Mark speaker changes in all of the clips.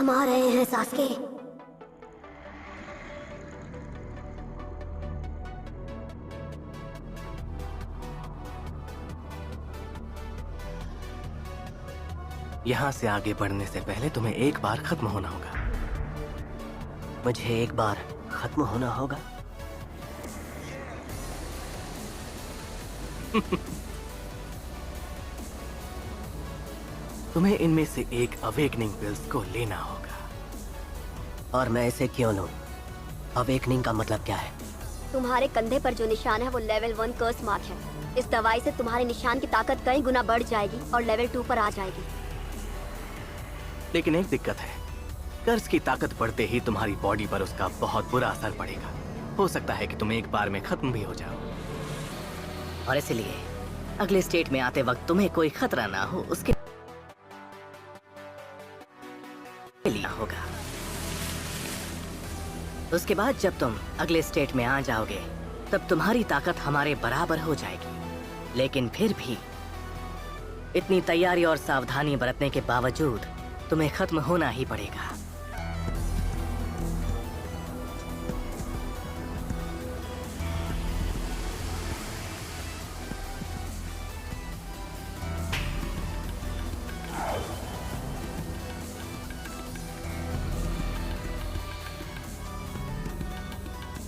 Speaker 1: हम आ रहे हैं सास्के।
Speaker 2: यहाँ से आगे बढ़ने से पहले तुम्हें एक बार खत्म होना होगा।
Speaker 3: मुझे एक बार खत्म होना होगा?
Speaker 2: तुम्हें इनमें से एक अवेकनिंग पिल्स को लेना होगा।
Speaker 3: और मैं इसे क्यों लूं? अवेकनिंग का मतलब क्या है?
Speaker 1: तुम्हारे कंधे पर जो निशान है वो लेवल 1 कर्स मार्क है। इस दवाई से तुम्हारे निशान की ताकत कई गुना बढ़ जाएगी और लेवल 2 पर आ जाएगी।
Speaker 2: लेकिन एक दिक्कत है, कर्स की ताकत बढ़ते ही तुम्हारी बॉडी पर उसका बहुत बुरा असर पड़ेगा। हो सकता है कि तुम एक बार में खत्म भी हो जाओ।
Speaker 3: और इसलिए अगले स्टेट में आते वक्त तुम्हें कोई खतरा ना हो उसके लिए होगा। उसके बाद जब तुम अगले स्टेट में आ जाओगे तब तुम्हारी ताकत हमारे बराबर हो जाएगी। लेकिन फिर भी इतनी तैयारी और सावधानी बरतने के बावजूद तुम्हें खत्म होना ही पड़ेगा।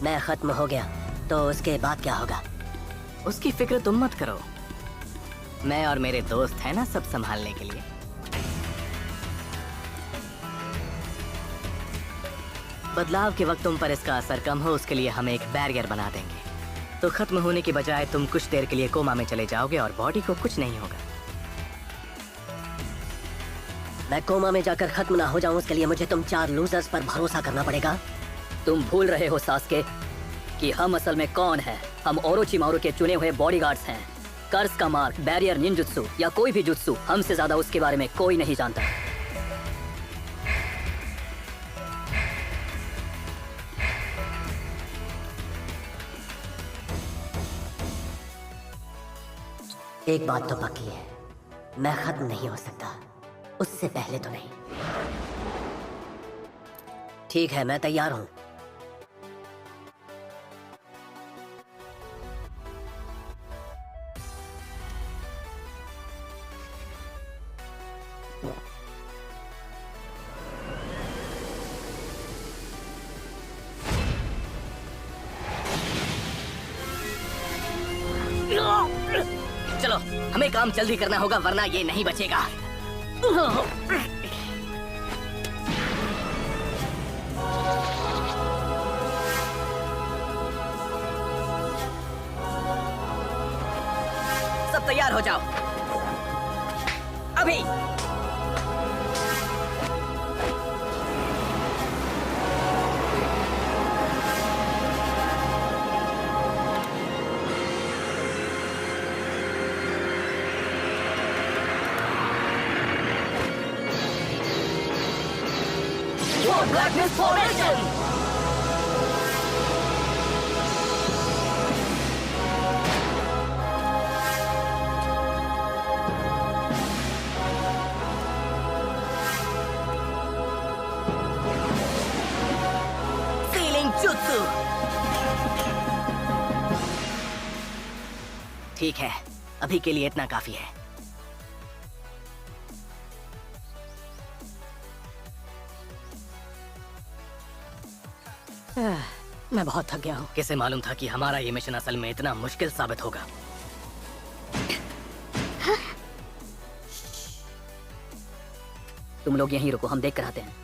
Speaker 3: मैं खत्म हो गया तो उसके बाद क्या होगा? उसकी फिक्र तुम मत करो, मैं और मेरे दोस्त हैं ना सब संभालने के लिए। बदलाव के वक्त तुम पर इसका असर कम हो उसके लिए हम एक बैरियर बना देंगे। तो खत्म होने की बजाय तुम कुछ देर के लिए कोमा में चले जाओगे और बॉडी को कुछ नहीं होगा। मैं कोमा में जाकर खत्म ना हो जाऊं उसके लिए मुझे तुम 4 लूजर्स पर भरोसा करना पड़ेगा। तुम भूल रहे हो सास्के कि हम असल में कौन हैं। हम ओरोचिमारू के चुने हुए बॉडीगार्ड्स हैं। कर्स का मार्क, बैरियर, निंजुत्सु या कोई भी जुत्सु, हमसे ज्यादा उसके बारे में कोई नहीं जानता। एक बात तो पक्की है, मैं खत्म नहीं हो सकता, उससे पहले तो नहीं। ठीक है, मैं तैयार हूं। चलो, हमें काम जल्दी करना होगा वरना ये नहीं बचेगा। सब तैयार हो जाओ अभी। Blackness formation! Sealing Jutsu! ठीक है, अभी के लिए इतना काफी है। मैं बहुत थक गया हूँ। कैसे मालूम था कि हमारा ये मिशन असल में इतना मुश्किल साबित होगा? तुम लोग यहीं रुको, हम देख कर आते हैं।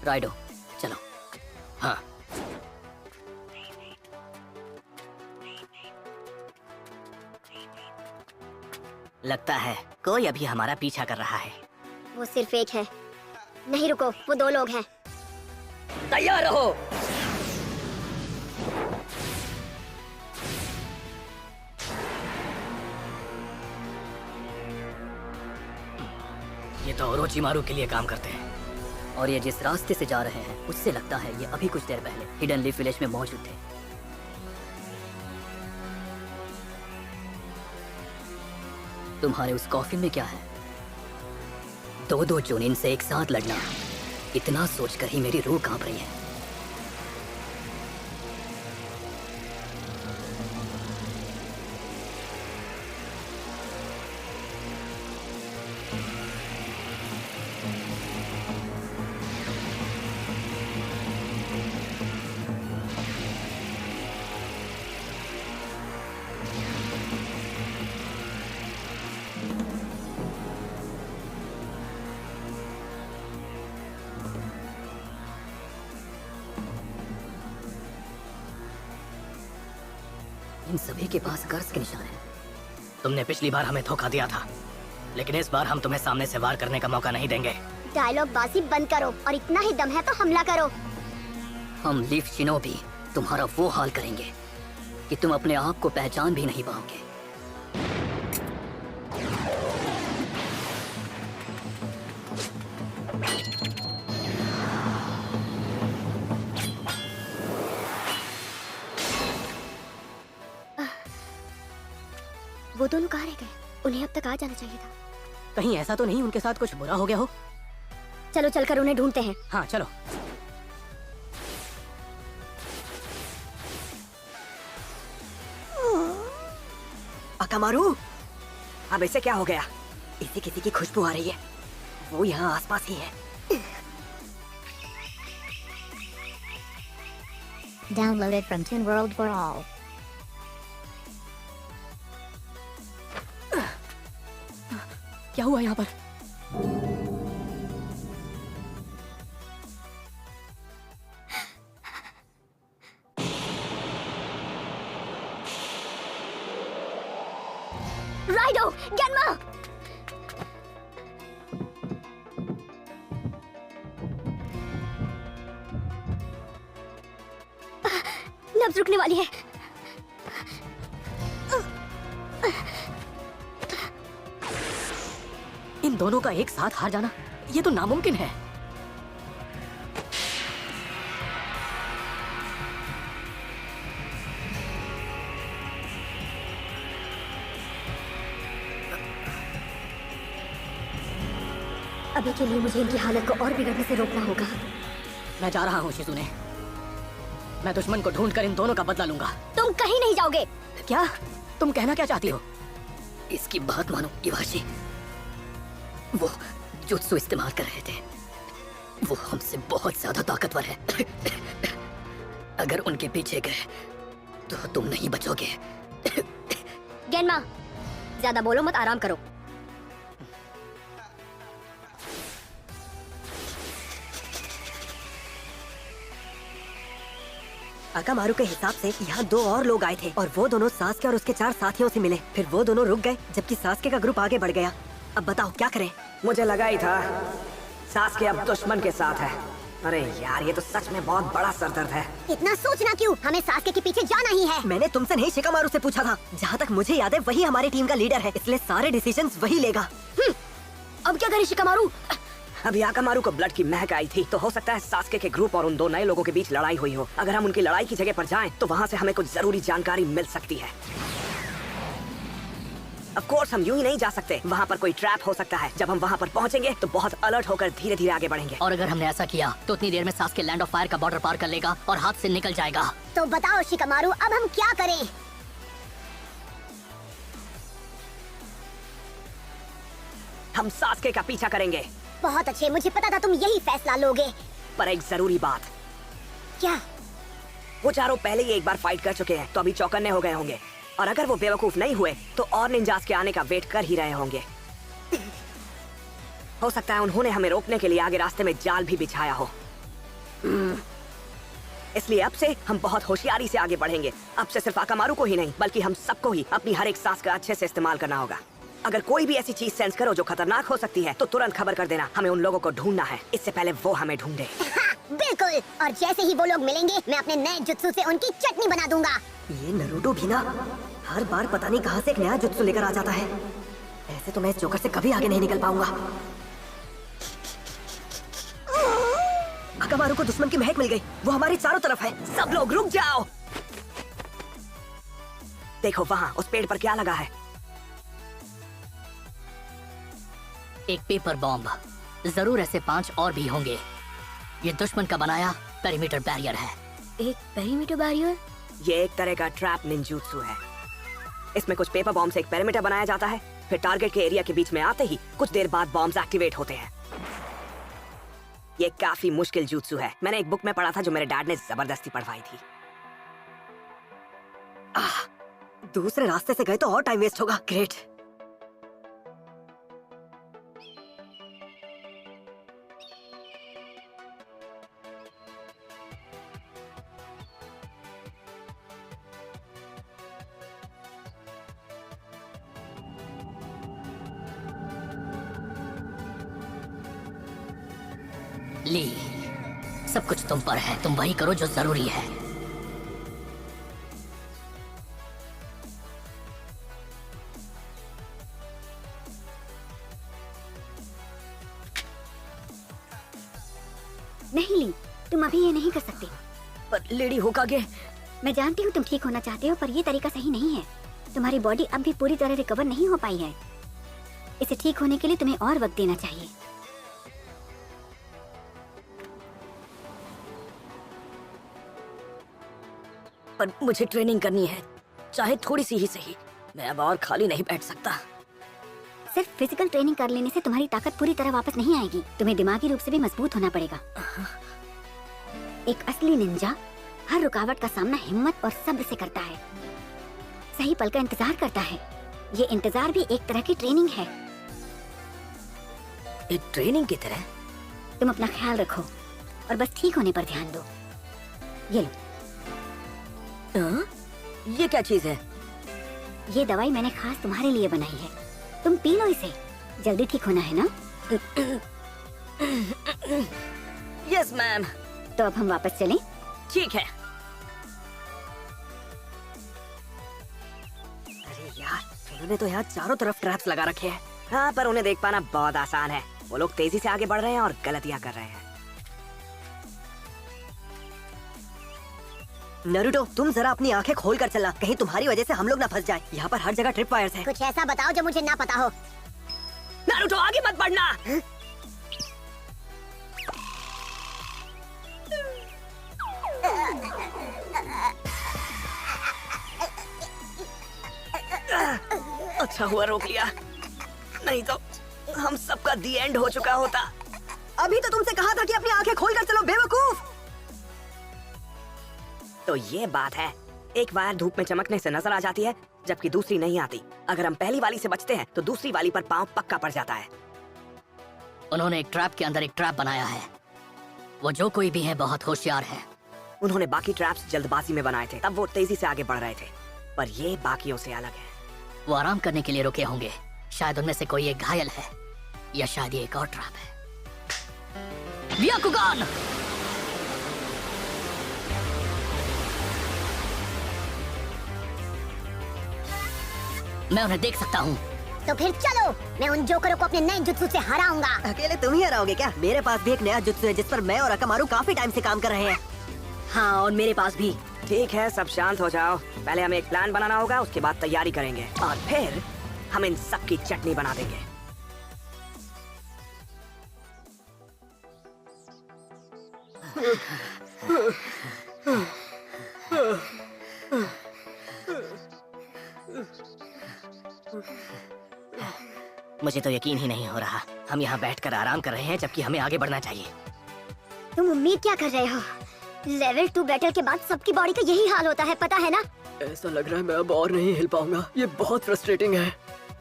Speaker 3: राइडो, चलो। हाँ। लगता है कोई अभी हमारा पीछा कर रहा है।
Speaker 1: वो सिर्फ एक है। नहीं रुको, वो 2 लोग हैं।
Speaker 3: तैयार रहो। ये तो ओरोचिमारू के लिए काम करते हैं और ये जिस रास्ते से जा रहे हैं उससे लगता है ये अभी कुछ देर पहले हिडन लीफ विलेज में मौजूद थे। तुम्हारे उस कॉफिन में क्या है? 2-2 चुनिन से एक साथ लड़ना इतना सोचकर ही मेरी रूह कांप रही है। इन सभी के पास कर्ज के निशान है। तुमने पिछली बार हमें धोखा दिया था, लेकिन इस बार हम तुम्हें सामने से वार करने का मौका नहीं देंगे।
Speaker 1: डायलॉग बाजी बंद करो और इतना ही दम है तो हमला करो।
Speaker 3: हम लीफ शिनोबी तुम्हारा वो हाल करेंगे कि तुम अपने आप को पहचान भी नहीं पाओगे।
Speaker 1: वो दोनों कहाँ रह गए? उन्हें अब तक आ जाना चाहिए था।
Speaker 3: कहीं ऐसा तो नहीं उनके साथ कुछ बुरा हो गया हो?
Speaker 1: चलो चलकर उन्हें ढूंढते हैं।
Speaker 3: हाँ चलो।
Speaker 4: अकामारू, अब इसे क्या हो गया? इसे किसी की खुशबू आ रही है। वो यहाँ आसपास ही है।
Speaker 5: Downloaded from Toon World for all.
Speaker 3: क्या हुआ यहाँ पर?
Speaker 1: राइडो, गेन्मा! नब्ज रुकने वाली है।
Speaker 3: इन दोनों का एक साथ हार जाना, ये तो नामुमकिन है।
Speaker 1: अभी के लिए मुझे इनकी हालत को और बिगड़ने से रोकना होगा।
Speaker 3: मैं जा रहा हूँ शिजुने। मैं दुश्मन को ढूंढकर इन दोनों का बदला लूंगा।
Speaker 1: तुम कहीं नहीं जाओगे।
Speaker 3: क्या? तुम कहना क्या चाहती हो? इसकी बात मानो इवाशी। वो जुत्सु इस्तेमाल कर रहे थे। वो हमसे बहुत ज्यादा ताकतवर है। अगर उनके पीछे गए तो तुम नहीं बचोगे।
Speaker 1: गेन्मा, ज्यादा बोलो मत, आराम करो।
Speaker 4: अकामारू के हिसाब से यहाँ 2 और लोग आए थे और वो दोनों सास्के और उसके 4 साथियों से मिले। फिर वो दोनों रुक गए जबकि सास्के का ग्रुप आगे बढ़ गया। अब बताओ क्या करें?
Speaker 6: मुझे लगा ही था सास्के अब दुश्मन के साथ है। अरे यार, ये तो सच में बहुत बड़ा सरदर्द है।
Speaker 1: इतना सोचना क्यों? हमें सास्के के पीछे जाना ही है।
Speaker 4: मैंने तुमसे नहीं शिकामारू से पूछा था। जहाँ तक मुझे याद है वही हमारी टीम का लीडर है, इसलिए सारे डिसीजंस वही लेगा।
Speaker 1: अब क्या करे शिकामारू?
Speaker 6: अभी आकामारू को ब्लड की महक आई थी, तो हो सकता है सास्के के ग्रुप और उन 2 नए लोगों के बीच लड़ाई हुई हो। अगर हम उनकी लड़ाई की जगह पर जाएं, तो वहाँ से हमें कुछ जरूरी जानकारी मिल सकती है। ऑफ कोर्स हम यूं ही नहीं जा सकते, वहाँ पर कोई ट्रैप हो सकता है। जब हम वहाँ पर पहुँचेंगे तो बहुत अलर्ट होकर धीरे धीरे आगे बढ़ेंगे।
Speaker 3: और अगर हमने ऐसा किया तो उतनी देर में सास्के लैंड ऑफ फायर का बॉर्डर पार कर लेगा और हाथ से निकल जाएगा।
Speaker 1: तो बताओ शिकामारू, अब हम क्या करें?
Speaker 6: हम सास्के का पीछा करेंगे।
Speaker 1: बहुत अच्छे, मुझे पता था तुम यही फैसला लोगे।
Speaker 6: पर एक जरूरी बात।
Speaker 1: क्या?
Speaker 6: वो चारों पहले ही एक बार फाइट कर चुके हैं, तो अभी चौकन्ने हो गए होंगे। और अगर वो बेवकूफ नहीं हुए तो और निंजास के आने का वेट कर ही रहे होंगे। हो सकता है उन्होंने हमें रोकने के लिए आगे रास्ते में जाल भी बिछाया हो। इसलिए अब से हम बहुत होशियारी से आगे बढ़ेंगे। अब से सिर्फ आकामारू को ही नहीं, बल्कि हम सबको ही अपनी हर एक सांस का अच्छे से इस्तेमाल करना होगा। अगर कोई भी ऐसी चीज सेंस करो जो खतरनाक हो सकती है, तो तुरंत खबर कर देना। हमें उन लोगों को ढूंढना है, इससे पहले वो हमें ढूंढे।
Speaker 1: बिल्कुल, और जैसे ही वो लोग मिलेंगे, मैं अपने नए जुत्सु से उनकी चटनी बना दूंगा।
Speaker 4: ये नरूटो भी ना हर बार पता नहीं कहाँ से एक नया जुत्सु लेकर आ जाता है। ऐसे तो मैं इस जोकर से कभी आगे नहीं निकल पाऊंगा। अकामारू को दुश्मन की महक मिल गई। वो हमारी चारों तरफ है।
Speaker 6: सब लोग रुक जाओ। देखो वहाँ उस पेड़ पर क्या लगा है।
Speaker 3: एक पेपर बॉम्ब। जरूर ऐसे 5 और भी होंगे। ये दुश्मन का बनाया पेरीमीटर बैरियर है।
Speaker 1: एक पेरीमीटर बैरियर?
Speaker 6: ये एक तरह का ट्रैप निंजूत्सु है। इसमें कुछ पेपर बॉम्ब से एक पेरीमीटर बनाया जाता है, फिर टारगेट के एरिया के बीच में आते ही कुछ देर बाद बॉम्ब्स एक्टिवेट होते हैं। ये काफी मुश्किल jutsu है। मैंने एक बुक में पढ़ा था जो मेरे डैड ने जबरदस्ती पढ़वाई थी।
Speaker 4: दूसरे रास्ते से गए तो और टाइम वेस्ट होगा। ग्रेट।
Speaker 3: ली, सब कुछ तुम पर है, तुम वही करो जो जरूरी है।
Speaker 1: नहीं ली, तुम अभी ये नहीं कर सकते।
Speaker 3: पर लेडी होकागे,
Speaker 1: मैं जानती हूँ तुम ठीक होना चाहते हो, पर ये तरीका सही नहीं है। तुम्हारी बॉडी अब भी पूरी तरह रिकवर नहीं हो पाई है। इसे ठीक होने के लिए तुम्हें और वक्त देना चाहिए।
Speaker 3: पर मुझे ट्रेनिंग करनी है, चाहे थोड़ी सी ही सही। मैं अब और खाली नहीं बैठ सकता।
Speaker 1: सिर्फ फिजिकल ट्रेनिंग कर लेने से तुम्हारी ताकत पूरी तरह वापस नहीं आएगी। तुम्हें दिमागी रूप से भी मजबूत होना पड़ेगा। एक असली निंजा हर रुकावट का सामना हिम्मत और सब्र से करता है, सही पल का इंतजार करता है। ये इंतजार भी एक तरह की ट्रेनिंग है।
Speaker 3: एक ट्रेनिंग की तरह?
Speaker 1: तुम अपना ख्याल रखो और बस ठीक होने पर ध्यान दो। ये लो।
Speaker 3: ये क्या चीज है?
Speaker 1: ये दवाई मैंने खास तुम्हारे लिए बनाई है, तुम पी लो इसे। जल्दी ठीक होना है ना?
Speaker 3: Yes ma'am.
Speaker 1: तो अब हम वापस चलें?
Speaker 3: ठीक है।
Speaker 4: अरे यार, उन्होंने तो यहाँ चारों तरफ ट्रैप्स लगा रखे हैं।
Speaker 6: हाँ, पर उन्हें देख पाना बहुत आसान है। वो लोग तेजी से आगे बढ़ रहे हैं और गलतियाँ कर रहे हैं।
Speaker 4: नरूटो, तुम जरा अपनी आंखें खोल कर चलना, कहीं तुम्हारी वजह से हम लोग ना फंस जाएं। यहाँ पर हर जगह ट्रिप वायर्स हैं।
Speaker 5: कुछ ऐसा बताओ जो मुझे ना पता हो।
Speaker 6: नारुतो, आगे मत बढ़ना। अच्छा हुआ रोक लिया, नहीं तो हम सबका दी एंड हो चुका होता।
Speaker 4: अभी तो तुमसे कहा था कि अपनी आंखें खोल कर चलो, बेवकूफ।
Speaker 6: तो ये बात है, एक वायर धूप में चमकने से नजर आ जाती है, जबकि दूसरी नहीं आती। अगर हम पहली वाली से बचते हैं तो दूसरी वाली पर पांव पक्का पड़ जाता है।
Speaker 3: उन्होंने एक ट्रैप के अंदर एक ट्रैप बनाया है। वो जो कोई भी है बहुत होशियार है।
Speaker 6: उन्होंने बाकी ट्रैप्स जल्दबाजी में बनाए थे, तब वो तेजी से आगे बढ़ रहे थे, पर ये बाकियों से अलग है।
Speaker 3: वो आराम करने के लिए रुके होंगे। शायद उनमें से कोई एक घायल है, या शायद ये एक और ट्रैप है। व्याकुगान! मैं उन्हें देख सकता हूँ।
Speaker 5: तो फिर चलो, मैं उन जोकरों को अपने नए जुत्सु से हराऊंगा।
Speaker 4: अकेले तुम ही हराओगे क्या? मेरे पास भी एक नया जुत्सु है जिस पर मैं और अकामारू काफी टाइम से काम कर रहे हैं।
Speaker 3: हाँ, और मेरे पास भी।
Speaker 6: ठीक है, सब शांत हो जाओ। पहले हमें एक प्लान बनाना होगा, उसके बाद तैयारी करेंगे और फिर हम इन सब की चटनी बना देंगे।
Speaker 3: मुझे तो यकीन ही नहीं हो रहा, हम यहाँ बैठकर आराम कर रहे हैं जबकि हमें आगे बढ़ना चाहिए।
Speaker 1: तुम उम्मीद क्या कर रहे हो? लेवल 2 बैटल के बाद सबकी बॉडी का यही हाल होता है, पता है ना?
Speaker 4: ऐसा लग रहा है मैं अब और नहीं हिल पाऊंगा। ये बहुत फ्रस्ट्रेटिंग है।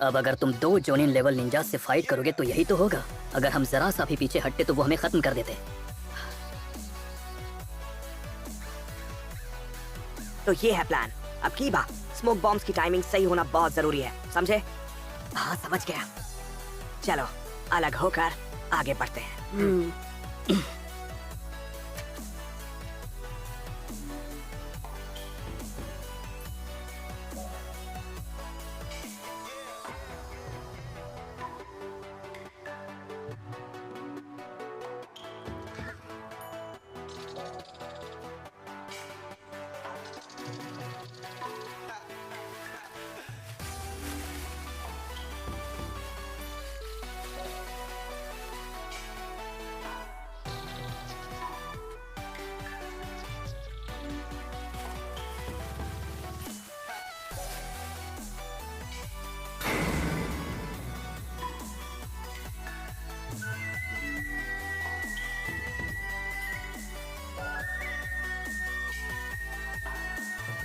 Speaker 3: अब अगर तुम 2 जोनिन लेवल निंजा से फाइट करोगे तो यही तो होगा। अगर हम जरा सा भी पीछे हटते तो वो हमें खत्म कर देते।
Speaker 6: तो ये है प्लान। अब की बात, स्मोक बॉम्ब्स की टाइमिंग सही होना बहुत जरूरी है, समझे?
Speaker 4: हाँ, समझ गया।
Speaker 6: चलो अलग होकर आगे बढ़ते हैं।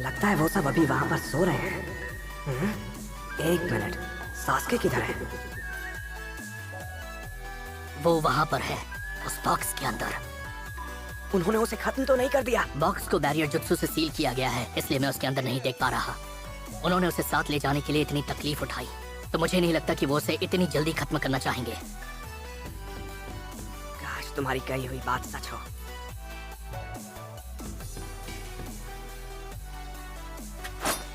Speaker 6: लगता है वो सब अभी वहाँ पर सो रहे हैं। एक मिनट, सास्के किधर है?
Speaker 3: वो वहाँ पर है, उस बॉक्स के अंदर।
Speaker 6: उन्होंने उसे खत्म तो नहीं कर दिया?
Speaker 3: बॉक्स को बैरियर जुत्सु से सील किया गया है, इसलिए मैं उसके अंदर नहीं देख पा रहा। उन्होंने उसे साथ ले जाने के लिए इतनी तकलीफ उठाई, तो मुझे नहीं लगता कि वो उसे इतनी जल्दी खत्म करना चाहेंगे।
Speaker 6: काश तुम्हारी कही हुई बात सच हो।